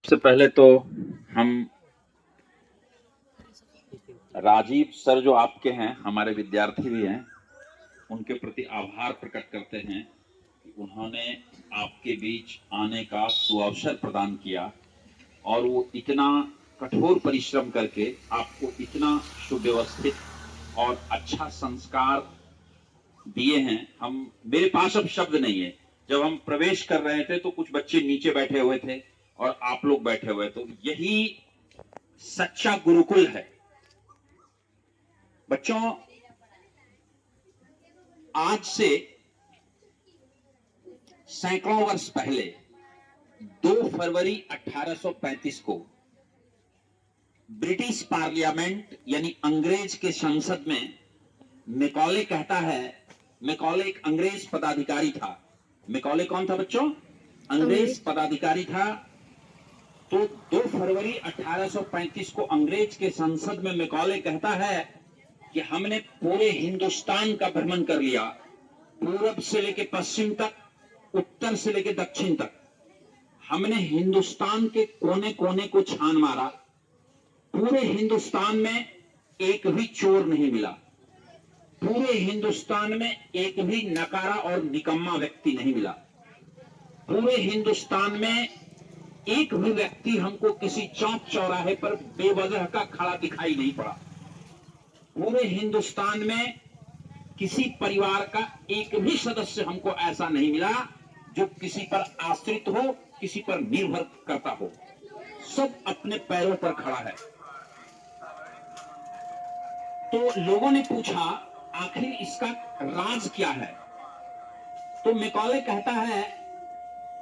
सबसे पहले तो हम राजीव सर जो आपके हैं, हमारे विद्यार्थी भी हैं, उनके प्रति आभार प्रकट करते हैं कि उन्होंने आपके बीच आने का सुअवसर प्रदान किया और वो इतना कठोर परिश्रम करके आपको इतना सुव्यवस्थित और अच्छा संस्कार दिए हैं। मेरे पास अब शब्द नहीं है। जब हम प्रवेश कर रहे थे तो कुछ बच्चे नीचे बैठे हुए थे और आप लोग बैठे हुए, तो यही सच्चा गुरुकुल है। बच्चों, आज से सैकड़ों वर्ष पहले 2 फरवरी 1835 को ब्रिटिश पार्लियामेंट यानी अंग्रेज के संसद में मैकॉले कहता है, मैकॉले एक अंग्रेज पदाधिकारी था। मैकॉले कौन था बच्चों? अंग्रेज पदाधिकारी था। तो 2 फरवरी 1835 को अंग्रेज के संसद में मैकॉले कहता है कि हमने पूरे हिंदुस्तान का भ्रमण कर लिया, पूरब से लेकर पश्चिम तक, उत्तर से लेकर दक्षिण तक। हमने हिंदुस्तान के कोने कोने को छान मारा। पूरे हिंदुस्तान में एक भी चोर नहीं मिला। पूरे हिंदुस्तान में एक भी नकारा और निकम्मा व्यक्ति नहीं मिला। पूरे हिंदुस्तान में एक भी व्यक्ति हमको किसी चौक चौराहे पर बेवजह का खड़ा दिखाई नहीं पड़ा। पूरे हिंदुस्तान में किसी परिवार का एक भी सदस्य हमको ऐसा नहीं मिला जो किसी पर आश्रित हो, किसी पर निर्भर करता हो। सब अपने पैरों पर खड़ा है। तो लोगों ने पूछा आखिर इसका राज क्या है? तो मैकॉले कहता है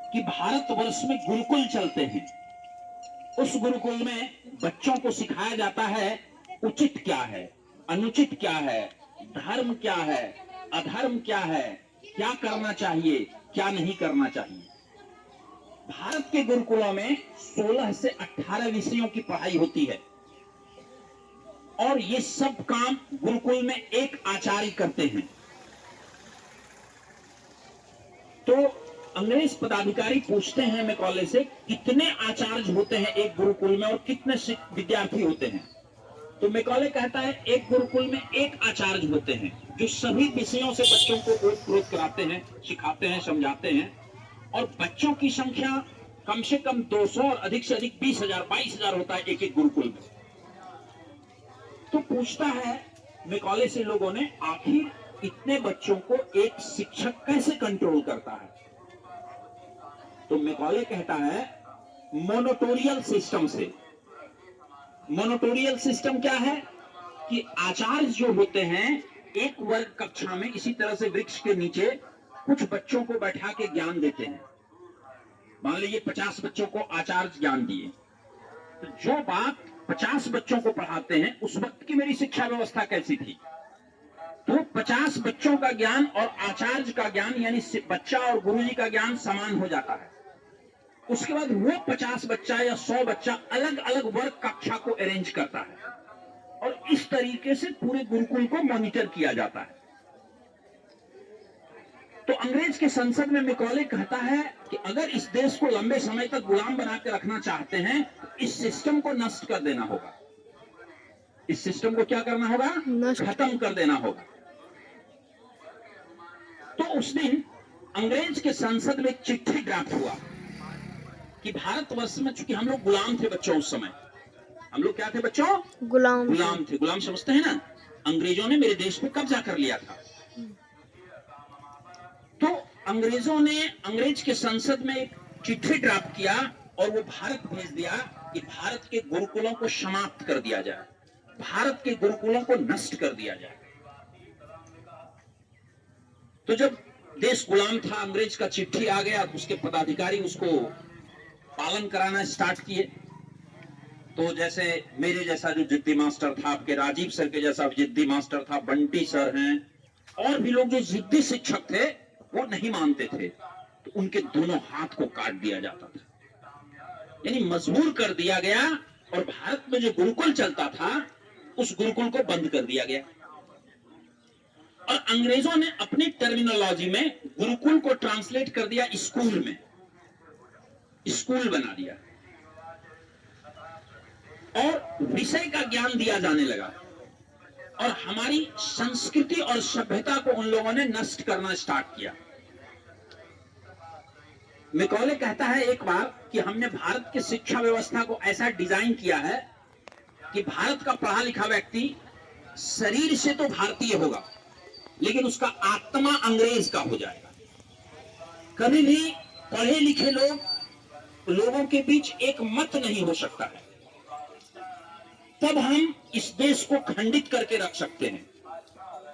कि भारतवर्ष में गुरुकुल चलते हैं। उस गुरुकुल में बच्चों को सिखाया जाता है उचित क्या है, अनुचित क्या है, धर्म क्या है, अधर्म क्या है, क्या करना चाहिए, क्या नहीं करना चाहिए। भारत के गुरुकुलों में 16 से 18 विषयों की पढ़ाई होती है और ये सब काम गुरुकुल में एक आचार्य करते हैं। तो अंग्रेज पदाधिकारी पूछते हैं मैकॉले से, कितने आचार्य होते हैं एक गुरुकुल में और कितने विद्यार्थी होते हैं? तो मैकॉले कहता है एक गुरुकुल में एक आचार्य होते हैं जो सभी विषयों से बच्चों को ओत-प्रोत कराते हैं, सिखाते हैं, समझाते हैं। और बच्चों की संख्या कम से कम 200 और अधिक से अधिक 20,000 22,000 होता है एक एक गुरुकुल में। तो पूछता है मैकॉले से लोगों ने, आखिर इतने बच्चों को एक शिक्षक कैसे कंट्रोल करता है? तो मैकॉले कहता है मोनोटोरियल सिस्टम से। मोनोटोरियल सिस्टम क्या है कि आचार्य जो होते हैं एक वर्ग कक्षा में इसी तरह से वृक्ष के नीचे कुछ बच्चों को बैठा के ज्ञान देते हैं। मान लीजिए 50 बच्चों को आचार्य ज्ञान दिए, तो जो बात 50 बच्चों को पढ़ाते हैं, उस वक्त की मेरी शिक्षा व्यवस्था कैसी थी? तो 50 बच्चों का ज्ञान और आचार्य का ज्ञान यानी बच्चा और गुरुजी का ज्ञान समान हो जाता है। उसके बाद वो 50 बच्चा या 100 बच्चा अलग अलग वर्ग कक्षा को अरेंज करता है और इस तरीके से पूरे गुरुकुल को मॉनिटर किया जाता है। तो अंग्रेज के संसद में मैकॉले कहता है कि अगर इस देश को लंबे समय तक गुलाम बना के रखना चाहते हैं तो इस सिस्टम को नष्ट कर देना होगा। इस सिस्टम को क्या करना होगा? खत्म कर देना होगा। तो उस दिन अंग्रेज के संसद में चिट्ठी ड्राफ्ट हुआ कि भारतवर्ष में, चूंकि हम लोग गुलाम थे बच्चों, उस समय हम लोग क्या थे बच्चों? गुलाम थे। गुलाम समझते हैं ना? अंग्रेजों ने मेरे देश पे कब्जा कर लिया था। तो अंग्रेजों ने अंग्रेज के संसद में एक चिट्ठी ड्राफ्ट किया और वो भारत भेज दिया कि भारत के गुरुकुलों को समाप्त कर दिया जाए, भारत के गुरुकुलों को नष्ट कर दिया जाए। तो जब देश गुलाम था, अंग्रेज का चिट्ठी आ गया, तो उसके पदाधिकारी उसको पालन कराना स्टार्ट किए। तो जैसे मेरे जैसा जो जिद्दी मास्टर था, आपके राजीव सर के जैसा जिद्दी मास्टर था, बंटी सर हैं, और भी लोग जो जिद्दी शिक्षक थे वो नहीं मानते थे, तो उनके दोनों हाथ को काट दिया जाता था, यानी मजबूर कर दिया गया। और भारत में जो गुरुकुल चलता था उस गुरुकुल को बंद कर दिया गया और अंग्रेजों ने अपनी टर्मिनोलॉजी में गुरुकुल को ट्रांसलेट कर दिया स्कूल में, स्कूल बना दिया। और विषय का ज्ञान दिया जाने लगा और हमारी संस्कृति और सभ्यता को उन लोगों ने नष्ट करना स्टार्ट किया। मैकॉले कहता है एक बार कि हमने भारत की शिक्षा व्यवस्था को ऐसा डिजाइन किया है कि भारत का पढ़ा लिखा व्यक्ति शरीर से तो भारतीय होगा लेकिन उसका आत्मा अंग्रेज का हो जाएगा। कभी भी पढ़े लिखे लोगों के बीच एक मत नहीं हो सकता है, तब हम इस देश को खंडित करके रख सकते हैं।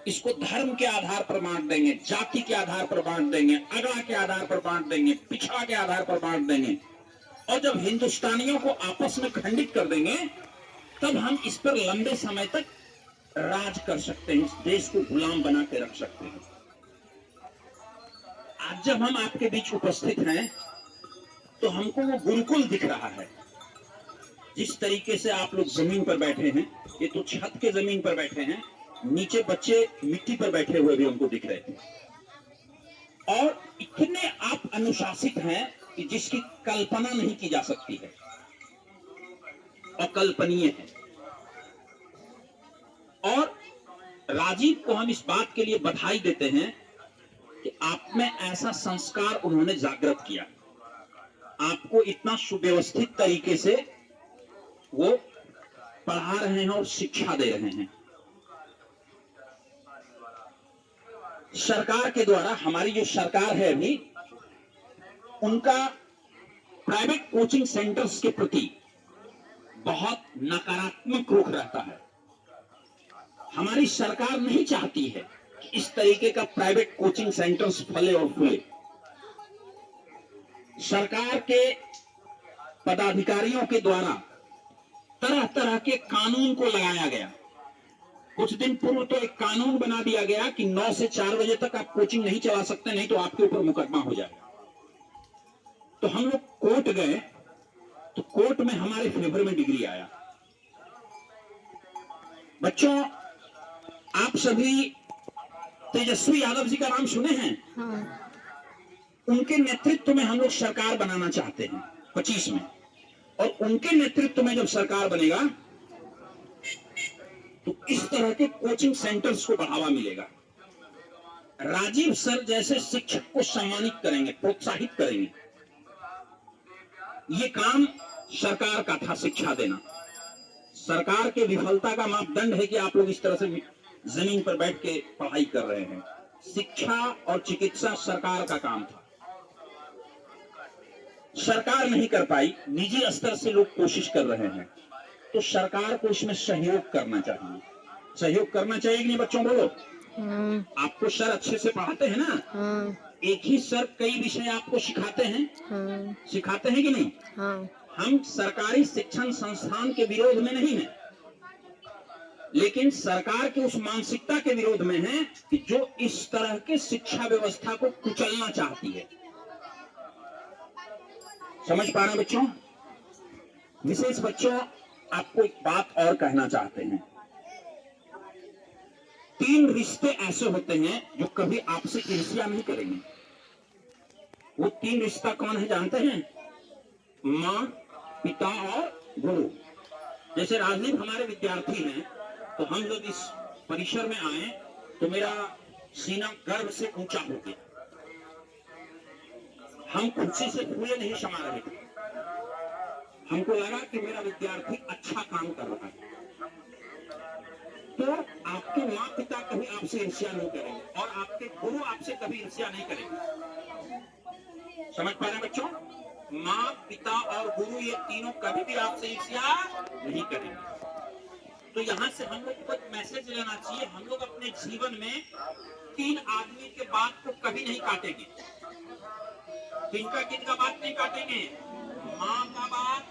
इसको धर्म के आधार पर बांट देंगे, जाति के आधार पर बांट देंगे, अगड़ा के आधार पर बांट देंगे, पिछड़ा के आधार पर बांट देंगे और जब हिंदुस्तानियों को आपस में खंडित कर देंगे तब हम इस पर लंबे समय तक राज कर सकते हैं, इस देश को गुलाम बना के रख सकते हैं। आज जब हम आपके बीच उपस्थित हैं तो हमको वो गुरुकुल दिख रहा है। जिस तरीके से आप लोग जमीन पर बैठे हैं, ये तो छत के जमीन पर बैठे हैं, नीचे बच्चे मिट्टी पर बैठे हुए भी हमको दिख रहे थे और इतने आप अनुशासित हैं कि जिसकी कल्पना नहीं की जा सकती है, अकल्पनीय है। और राजीव को हम इस बात के लिए बधाई देते हैं कि आप में ऐसा संस्कार उन्होंने जागृत किया, आपको इतना सुव्यवस्थित तरीके से वो पढ़ा रहे हैं और शिक्षा दे रहे हैं। सरकार के द्वारा, हमारी जो सरकार है अभी, उनका प्राइवेट कोचिंग सेंटर्स के प्रति बहुत नकारात्मक रुख रहता है। हमारी सरकार नहीं चाहती है कि इस तरीके का प्राइवेट कोचिंग सेंटर्स फले और फूले। सरकार के पदाधिकारियों के द्वारा तरह तरह के कानून को लगाया गया। कुछ दिन पूर्व तो एक कानून बना दिया गया कि 9 से 4 बजे तक आप कोचिंग नहीं चला सकते, नहीं तो आपके ऊपर मुकदमा हो जाएगा। तो हम लोग कोर्ट गए तो कोर्ट में हमारे फेवर में डिग्री आया। बच्चों, आप सभी तेजस्वी यादव जी का नाम सुने हैं? हाँ। उनके नेतृत्व में हम लोग सरकार बनाना चाहते हैं 25 में, और उनके नेतृत्व में जब सरकार बनेगा तो इस तरह के कोचिंग सेंटर्स को बढ़ावा मिलेगा। राजीव सर जैसे शिक्षक को सम्मानित करेंगे, प्रोत्साहित करेंगे। ये काम सरकार का था, शिक्षा देना। सरकार के विफलता का मापदंड है कि आप लोग इस तरह से जमीन पर बैठ के पढ़ाई कर रहे हैं। शिक्षा और चिकित्सा सरकार का काम था, सरकार नहीं कर पाई, निजी स्तर से लोग कोशिश कर रहे हैं, तो सरकार को इसमें सहयोग करना चाहिए। सहयोग करना चाहिए कि नहीं बच्चों, बोलो। आपको सर अच्छे से पढ़ाते हैं ना? हाँ। एक ही सर कई विषय आपको सिखाते हैं? हाँ। सिखाते हैं कि नहीं? हाँ। हम सरकारी शिक्षण संस्थान के विरोध में नहीं हैं, लेकिन सरकार की उस मानसिकता के विरोध में है कि जो इस तरह के शिक्षा व्यवस्था को कुचलना चाहती है। समझ पा रहे हैं बच्चों? विशेष बच्चों, आपको एक बात और कहना चाहते हैं। 3 रिश्ते ऐसे होते हैं जो कभी आपसे ईर्ष्या नहीं करेंगे। वो 3 रिश्ता कौन है जानते हैं? माँ, पिता और गुरु। जैसे राजदीप हमारे विद्यार्थी हैं, तो हम जब इस परिसर में आए तो मेरा सीना गर्व से ऊंचा हो गया। हम खुशी से फूले नहीं समा रहे थे, हमको लगा कि मेरा विद्यार्थी अच्छा काम कर रहा है। तो आपके माँ पिता कभी आपसे ईर्ष्या नहीं करेंगे और आपके गुरु आपसे कभी ईर्ष्या नहीं करेंगे। समझ पा रहे हैं बच्चों? माँ, पिता और गुरु, ये तीनों कभी भी आपसे ईर्ष्या नहीं करेंगे। तो यहाँ से हम लोग को एक मैसेज लेना चाहिए। हम लोग अपने जीवन में 3 आदमी के बात को कभी नहीं काटेंगे। किनका बात नहीं काटेंगे? माँ का बात,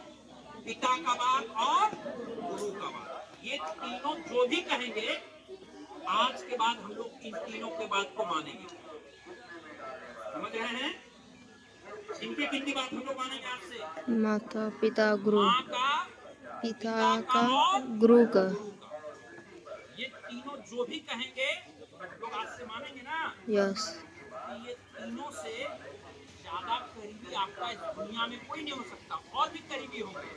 पिता का बात और गुरु का बात। ये तीनों जो भी कहेंगे, आज के बाद हम लोग इन तीनों के बात को मानेंगे। समझ रहे हैं? किनकी बात हम लोग मानेंगे आज से? माता, पिता, गुरु। माँ का, पिता का, गुरु का। ये तीनों जो भी कहेंगे लोग आज से मानेंगे ना? यस। ये तीनों से ज्यादा करीबी आपका इस दुनिया में कोई नहीं हो सकता। और भी करीबी होंगे,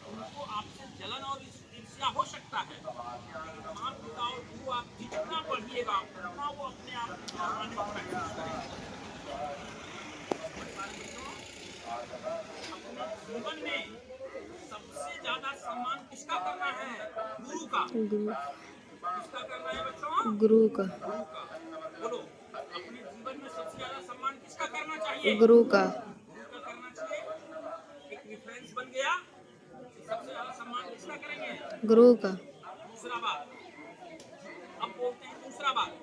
उनको आपसे जलन और ईर्ष्या हो सकता है। माता पिता और गुरु आप जितना पढ़िएगा उतना वो अपने आप में बढ़ाने का प्रैक्टिस करेंगे। अपने जीवन में सबसे ज्यादा सम्मान किसका करना है? गुरु का। गुरु किसका करना है बच्चों? गुरु का गुरु का। बोलो, अपने जीवन में सबसे ज्यादा सम्मान किसका करना चाहिए? गुरु का गुरु का करना चाहिए। एक रेफरेंस बन गया कि सबसे ज्यादा सम्मान किसका करेंगे? गुरु का दूसरा बात, अब बोलते हैं दूसरा बात।